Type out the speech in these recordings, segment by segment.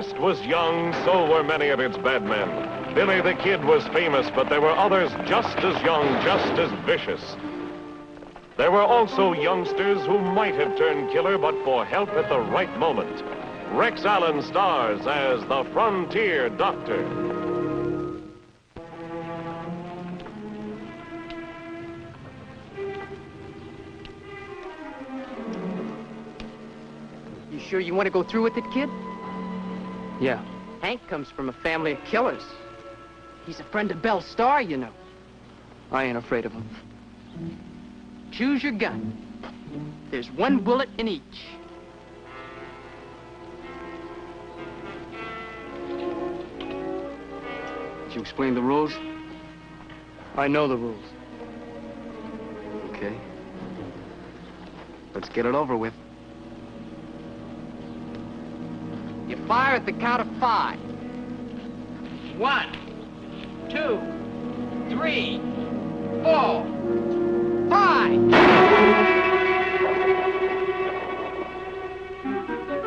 West was young, so were many of its bad men. Billy the Kid was famous, but there were others just as young, just as vicious. There were also youngsters who might have turned killer, but for help at the right moment. Rex Allen stars as the Frontier Doctor. You sure you want to go through with it, kid? Yeah. Hank comes from a family of killers. He's a friend of Belle Starr, you know. I ain't afraid of him. Choose your gun. There's one bullet in each. Did you explain the rules? I know the rules. Okay. Let's get it over with. You fire at the count of 5. 1, 2, 3, 4, 5.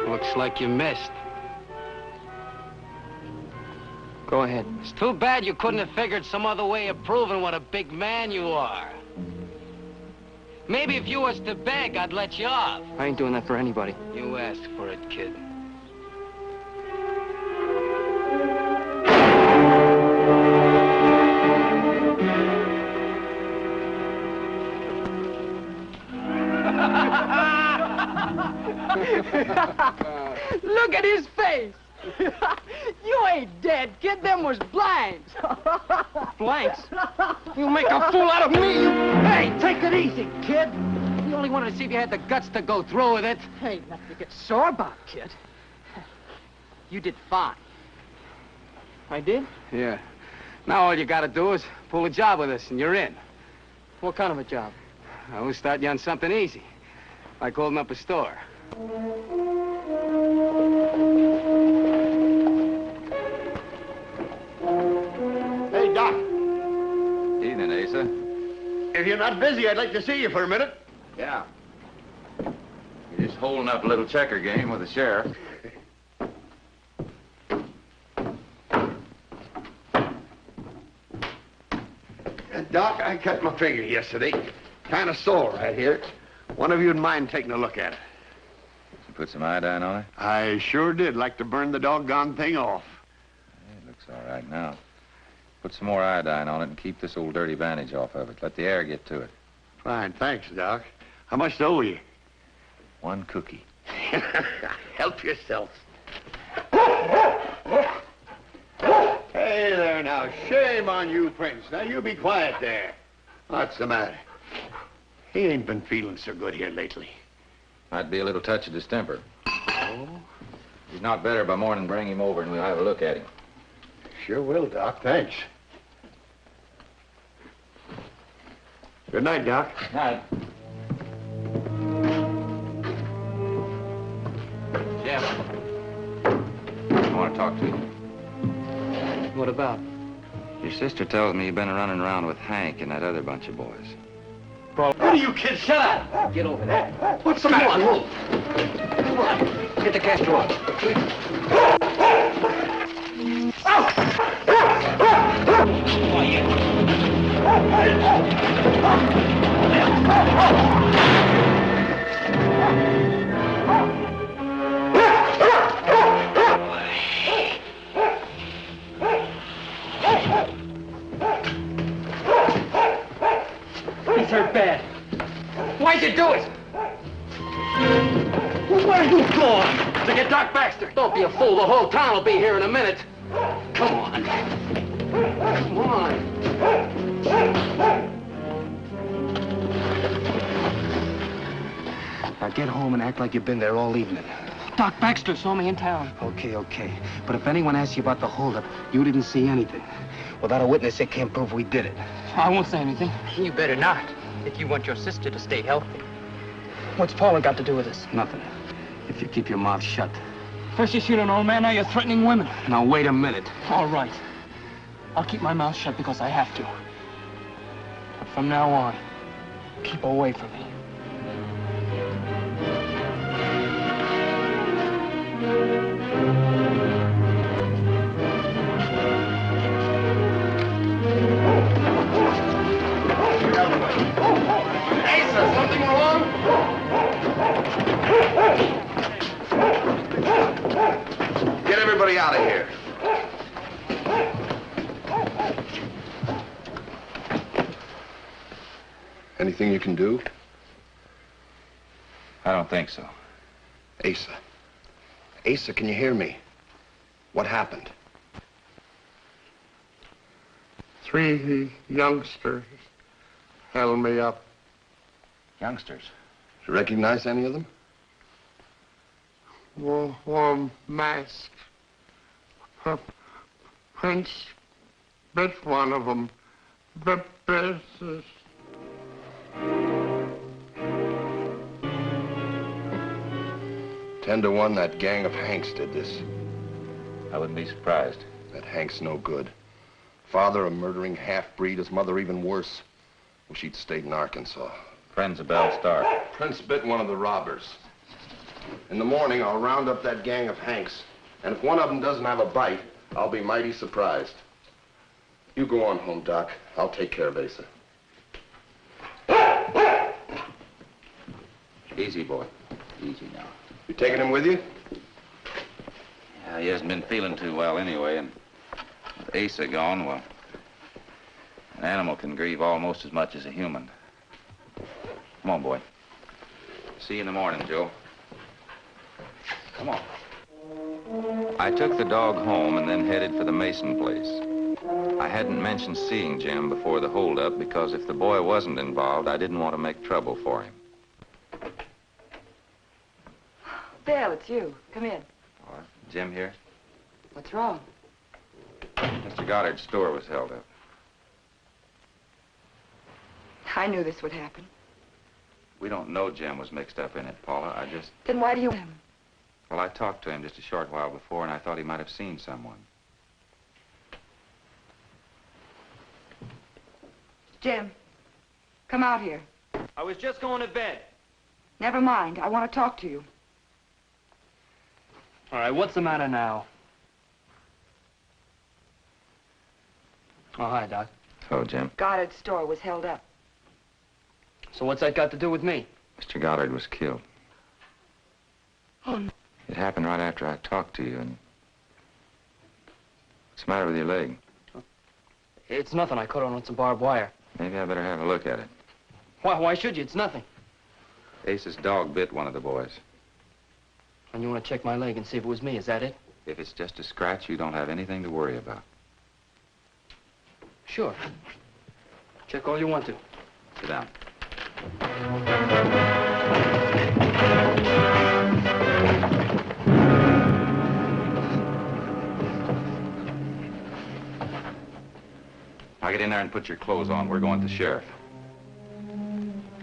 Looks like you missed. Go ahead. It's too bad you couldn't have figured some other way of proving what a big man you are. Maybe if you was to beg, I'd let you off. I ain't doing that for anybody. You asked for it, kid. Look at his face. You ain't dead, kid. Them was blanks. Blanks? You make a fool out of me, you... Hey, take it easy, kid. You only wanted to see if you had the guts to go through with it. Hey, nothing to get sore about, kid. You did fine. I did? Yeah. Now all you gotta do is pull a job with us and you're in. What kind of a job? We'll start you on something easy, like holding up a store. Hey, Doc. Evening, Asa. If you're not busy, I'd like to see you for a minute. Yeah. You're just holding up a little checker game with the sheriff. Doc, I cut my finger yesterday. Kind of sore right here. One of you'd mind taking a look at it? You put some iodine on it? I sure did like to burn the doggone thing off. It looks all right now. Put some more iodine on it and keep this old dirty bandage off of it. Let the air get to it. Fine, thanks, Doc. How much owe you? 1 cookie. Help yourself. Hey there now, shame on you, Prince. Now you be quiet there. What's the matter? He ain't been feeling so good here lately. Might be a little touch of distemper. Oh? If he's not better by morning, bring him over and we'll have a look at him. Sure will, Doc. Thanks. Good night, Doc. Night. Jim. I want to talk to you. What about? Your sister tells me you've been running around with Hank and that other bunch of boys. What are you kids? Shut up! Get over there. What's the matter? Come on, move. Come on. Get the Castro up. He's hurt bad. Why'd you do it? Well, where are you going? To get Doc Baxter. Don't be a fool. The whole town will be here in a minute. Come on. Come on. Now get home and act like you've been there all evening. Doc Baxter saw me in town. Okay. But if anyone asks you about the holdup, you didn't see anything. Without a witness, they can't prove we did it. I won't say anything. You better not, if you want your sister to stay healthy. What's Paula got to do with this? Nothing. If you keep your mouth shut. First you shoot an old man, now you're threatening women. Now, wait a minute. All right. I'll keep my mouth shut because I have to. But from now on, keep away from me. Anything you can do? I don't think so. Asa. Asa, can you hear me? What happened? 3 youngsters held me up. Youngsters? Did you recognize any of them? Wore masks. Prince bit one of them. But 10-1, that gang of Hanks did this. I wouldn't be surprised. That Hank's no good. Father, a murdering half-breed. His mother, even worse. Wish he'd stayed in Arkansas. Friends of Belle, Starr. Prince bit one of the robbers. In the morning, I'll round up that gang of Hanks. And if one of them doesn't have a bite, I'll be mighty surprised. You go on home, Doc. I'll take care of Asa. Easy, boy. Easy now. You taking him with you? Yeah, he hasn't been feeling too well anyway, and with Asa gone, well, an animal can grieve almost as much as a human. Come on, boy. See you in the morning, Joe. Come on. I took the dog home and then headed for the Mason place. I hadn't mentioned seeing Jim before the holdup because if the boy wasn't involved, I didn't want to make trouble for him. Belle, it's you. Come in. All right. Jim here? What's wrong? Mr. Goddard's store was held up. I knew this would happen. We don't know Jim was mixed up in it, Paula. Then why do you... Well, I talked to him just a short while before, and I thought he might have seen someone. Jim, come out here. I was just going to bed. Never mind. I want to talk to you. All right, what's the matter now? Oh, hi, Doc. Hello, Jim. Goddard's store was held up. So what's that got to do with me? Mr. Goddard was killed. Oh, no. It happened right after I talked to you, and... What's the matter with your leg? It's nothing. I caught on with some barbed wire. Maybe I better have a look at it. Why should you? It's nothing. Ace's dog bit one of the boys. And you want to check my leg and see if it was me, is that it? If it's just a scratch, you don't have anything to worry about. Sure. Check all you want to. Sit down. Now get in there and put your clothes on. We're going to the sheriff.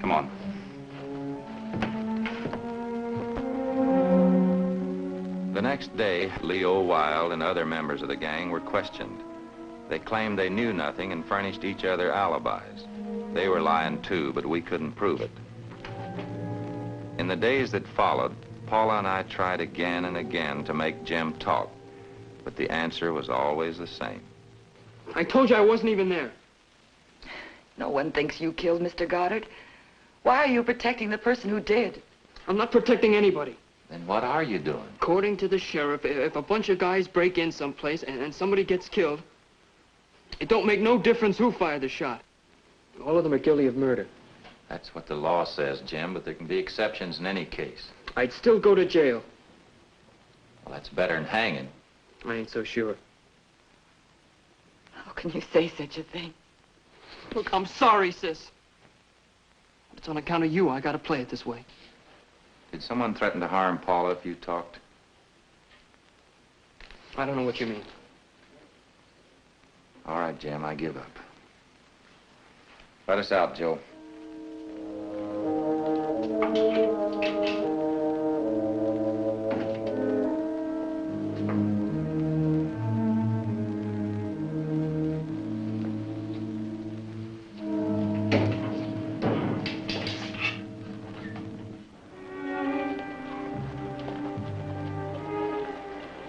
Come on. The next day, Leo Wild and other members of the gang were questioned. They claimed they knew nothing and furnished each other alibis. They were lying too, but we couldn't prove it. In the days that followed, Paula and I tried again and again to make Jim talk, but the answer was always the same. I told you I wasn't even there. No one thinks you killed Mr. Goddard. Why are you protecting the person who did? I'm not protecting anybody. Then what are you doing? According to the sheriff, if a bunch of guys break in someplace and somebody gets killed, it don't make no difference who fired the shot. All of them are guilty of murder. That's what the law says, Jim, but there can be exceptions in any case. I'd still go to jail. Well, that's better than hanging. I ain't so sure. How can you say such a thing? Look, I'm sorry, sis. But it's on account of you I gotta play it this way. Did someone threaten to harm Paula if you talked? I don't know what you mean. All right, Jim, I give up. Let us out, Joe.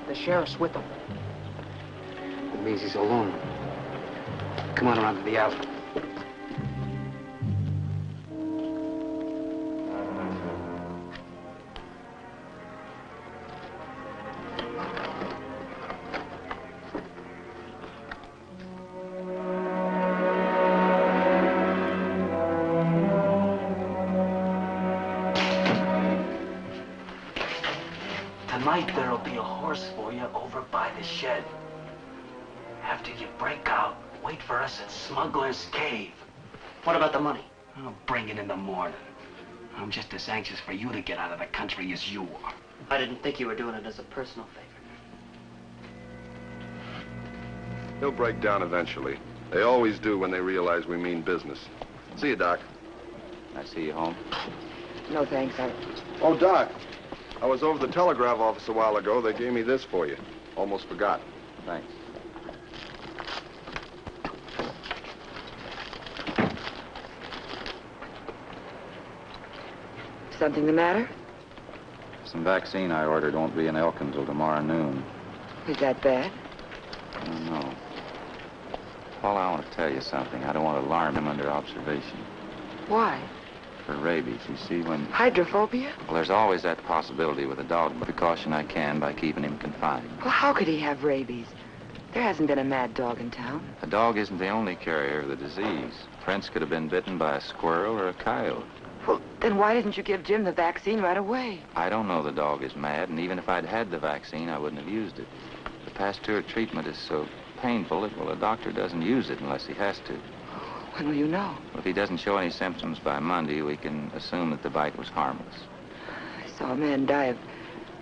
The sheriff's with them. It means he's alone. Come on around to the alley. Tonight there'll be a horse for you over by the shed. After you break out, wait for us at Smuggler's Cave. What about the money? I'll bring it in the morning. I'm just as anxious for you to get out of the country as you are. I didn't think you were doing it as a personal favor. He'll break down eventually. They always do when they realize we mean business. See you, Doc. I see you home. No, thanks. Oh, Doc. I was over the telegraph office a while ago. They gave me this for you. Almost forgot. Thanks. Something the matter? Some vaccine I ordered won't be in Elkin till tomorrow noon. Is that bad? I don't know. Paul, I want to tell you something. I don't want to alarm him under observation. Why? For rabies, you see, when... Hydrophobia? Well, there's always that possibility with a dog, but precaution I can by keeping him confined. Well, how could he have rabies? There hasn't been a mad dog in town. A dog isn't the only carrier of the disease. Prince could have been bitten by a squirrel or a coyote. Well, then why didn't you give Jim the vaccine right away? I don't know the dog is mad, and even if I'd had the vaccine, I wouldn't have used it. The Pasteur treatment is so painful that, well, a doctor doesn't use it unless he has to. When will you know? Well, if he doesn't show any symptoms by Monday, we can assume that the bite was harmless. I saw a man die of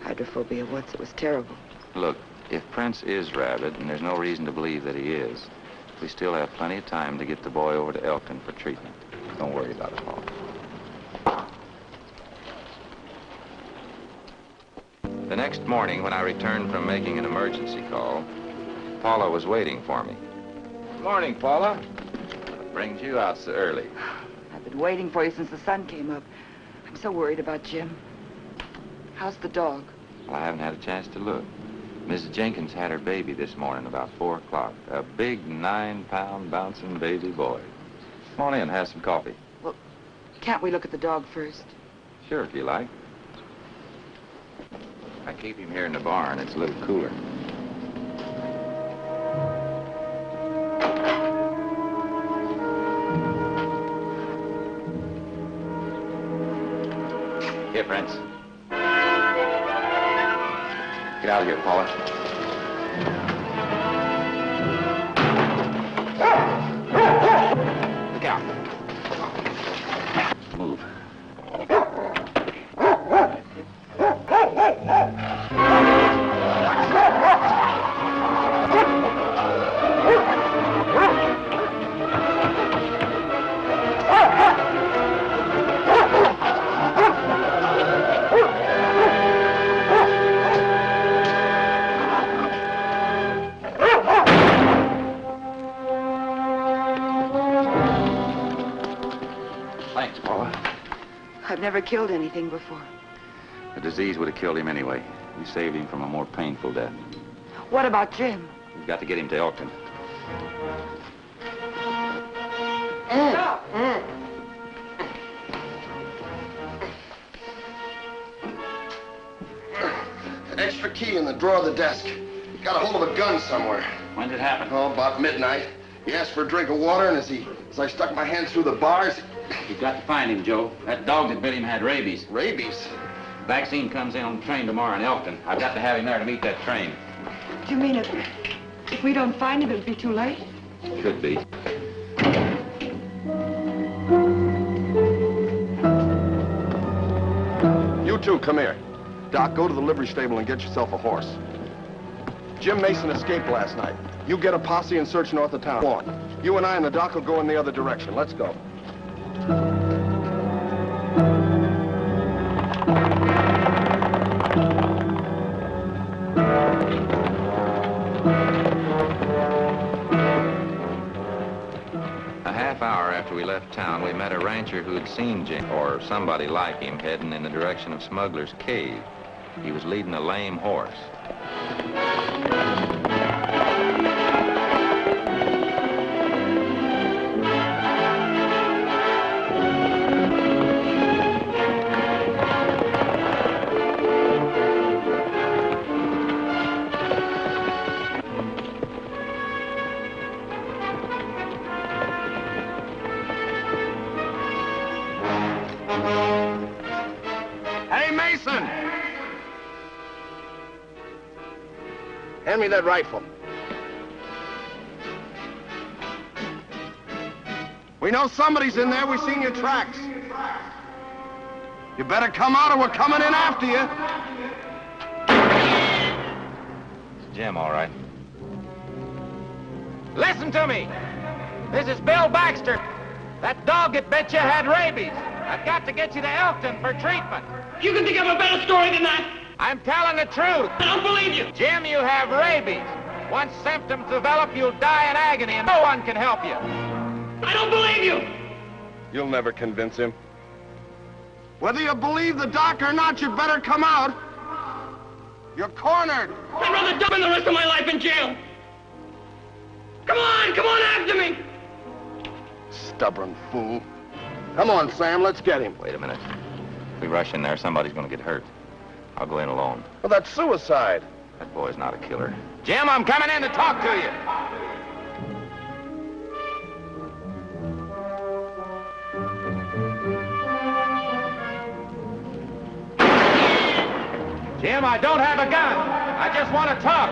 hydrophobia once. It was terrible. Look, if Prince is rabid, and there's no reason to believe that he is, we still have plenty of time to get the boy over to Elkton for treatment. Don't worry about it, Paul. The next morning, when I returned from making an emergency call, Paula was waiting for me. Good morning, Paula. What brings you out so early? I've been waiting for you since the sun came up. I'm so worried about Jim. How's the dog? Well, I haven't had a chance to look. Mrs. Jenkins had her baby this morning about 4 o'clock. A big 9-pound bouncing baby boy. Come on in, have some coffee. Well, can't we look at the dog first? Sure, if you like. I keep him here in the barn. It's a little cooler. Here, Prince. Get out of here, Paula. Look out. Move. Thanks, Paula. I've never killed anything before. The disease would have killed him anyway. We saved him from a more painful death. What about Jim? We've got to get him to Elkton. Extra key in the drawer of the desk. Got a hold of a gun somewhere. When did it happen? Oh, about midnight. He asked for a drink of water, and as I stuck my hand through the bars... You've got to find him, Joe. That dog that bit him had rabies. Rabies? Vaccine comes in on the train tomorrow in Elkton. I've got to have him there to meet that train. Do you mean if we don't find him, it'll be too late? Should be. You two, come here. Doc, go to the livery stable and get yourself a horse. Jim Mason escaped last night. You get a posse and search north of town. Go on. You and I and the doc will go in the other direction. Let's go. A half hour after we left town, we met a rancher who had seen Jim, or somebody like him, heading in the direction of Smuggler's Cave. He was leading a lame horse. Hey, Mason! Hand me that rifle. We know somebody's in there. We've seen your tracks. You better come out or we're coming in after you. It's Jim, all right. Listen to me. This is Bill Baxter. That dog that bit you had rabies. I've got to get you to Elkton for treatment. You can think of a better story than that? I'm telling the truth. I don't believe you. Jim, you have rabies. Once symptoms develop, you'll die in agony, and no one can help you. I don't believe you. You'll never convince him. Whether you believe the doc or not, you better come out. You're cornered. I'd rather die spend the rest of my life in jail. Come on after me. Stubborn fool. Come on, Sam, let's get him. Wait a minute. If we rush in there, somebody's gonna get hurt. I'll go in alone. Well, that's suicide. That boy's not a killer. Jim, I'm coming in to talk to you. Jim, I don't have a gun. I just want to talk.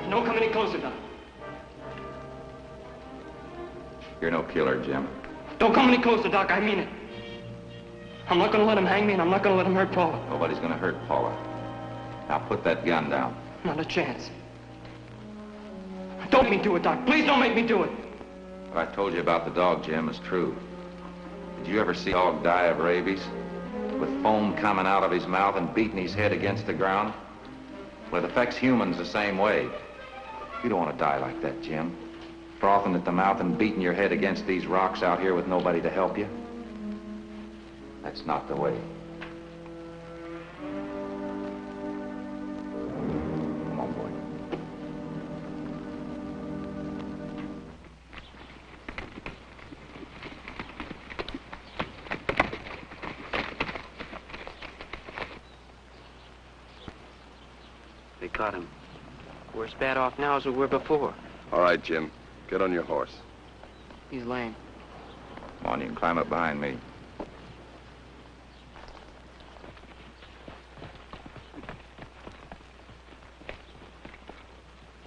Don't come any closer, Doc. You're no killer, Jim. Don't come any closer, Doc. I mean it. I'm not going to let him hang me, and I'm not going to let him hurt Paula. Nobody's gonna hurt Paula. Now put that gun down. Not a chance. Don't make me do it, Doc. Please don't make me do it. What I told you about the dog, Jim, is true. Did you ever see a dog die of rabies? With foam coming out of his mouth and beating his head against the ground? Well, it affects humans the same way. You don't want to die like that, Jim. Frothing at the mouth and beating your head against these rocks out here with nobody to help you. That's not the way. Come on, boy. They caught him. We're as bad off now as we were before. All right, Jim. Get on your horse. He's lame. Come on, you can climb up behind me.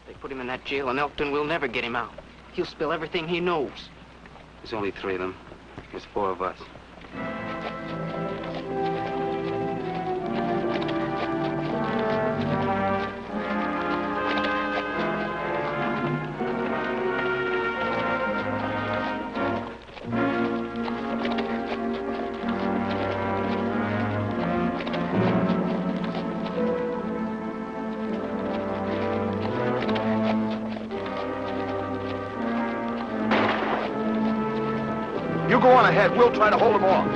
They put him in that jail in Elkton. We'll never get him out. He'll spill everything he knows. There's only 3 of them. There's 4 of us. You go on ahead. We'll try to hold them off.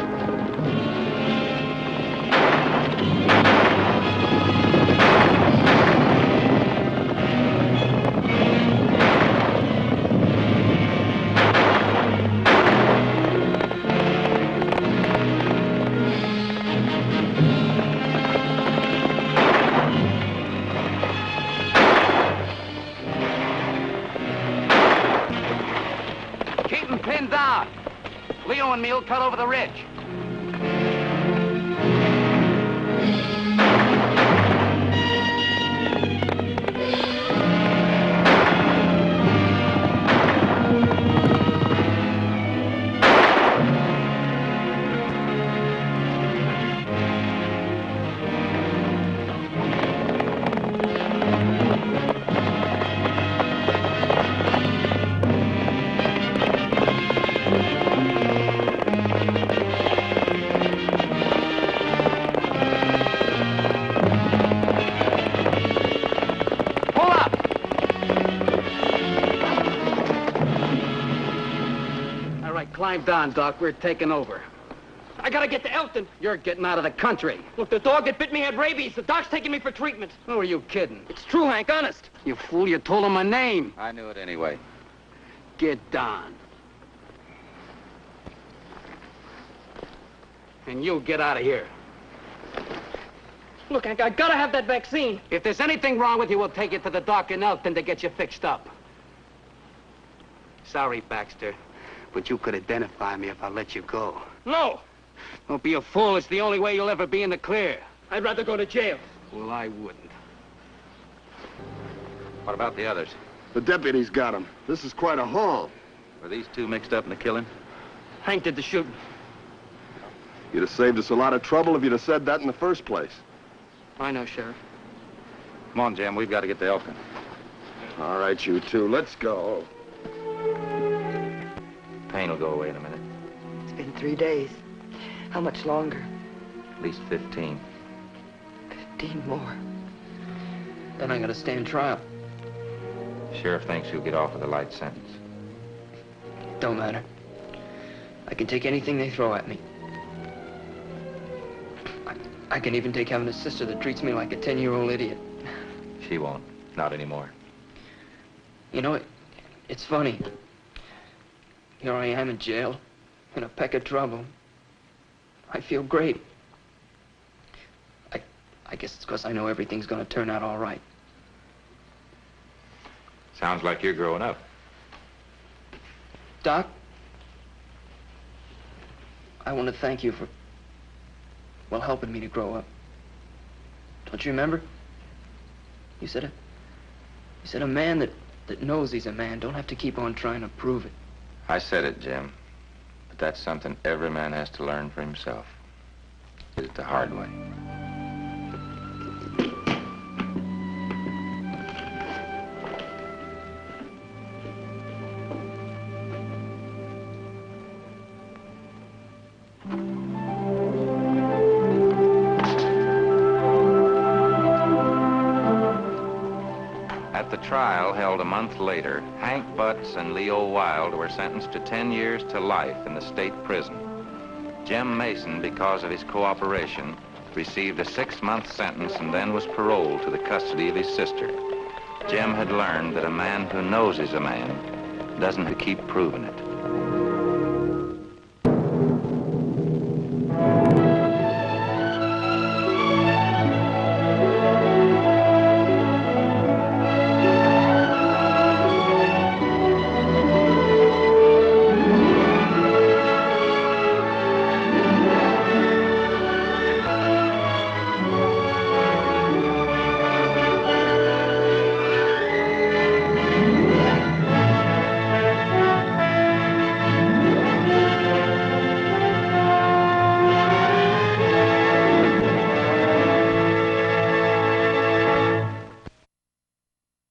Keep him pinned down. Leo and me'll cut over the ridge. Climb down, Doc. We're taking over. I gotta get to Elkton. You're getting out of the country. Look, the dog that bit me had rabies. The doc's taking me for treatment. Who are you kidding? It's true, Hank, honest. You fool, you told him my name. I knew it anyway. Get down. And you get out of here. Look, Hank, I gotta have that vaccine. If there's anything wrong with you, we'll take you to the doc in Elkton to get you fixed up. Sorry, Baxter, but you could identify me if I let you go. No. Don't be a fool. It's the only way you'll ever be in the clear. I'd rather go to jail. Well, I wouldn't. What about the others? The deputy's got him. This is quite a haul. Were these two mixed up in the killing? Hank did the shooting. You'd have saved us a lot of trouble if you'd have said that in the first place. I know, Sheriff. Come on, Jim. We've got to get to Elkton. All right, you two. Let's go. Pain will go away in a minute. It's been 3 days. How much longer? At least 15. 15 more. Then I gotta stand trial. Sheriff thinks you'll get off with a light sentence. Don't matter. I can take anything they throw at me. I can even take having a sister that treats me like a 10-year-old idiot. She won't. Not anymore. You know, it's funny. Here I am in jail, in a peck of trouble. I feel great. I guess it's because I know everything's gonna turn out all right. Sounds like you're growing up. Doc, I want to thank you for, well, helping me to grow up. Don't you remember? You said a man that knows he's a man don't have to keep on trying to prove it. I said it, Jim. But that's something every man has to learn for himself. Did it the hard way. At the trial held a month later, Hank Butts and Leo Wild were sentenced to 10 years to life in the state prison. Jim Mason, because of his cooperation, received a 6-month sentence and then was paroled to the custody of his sister. Jim had learned that a man who knows he's a man doesn't have to keep proving it.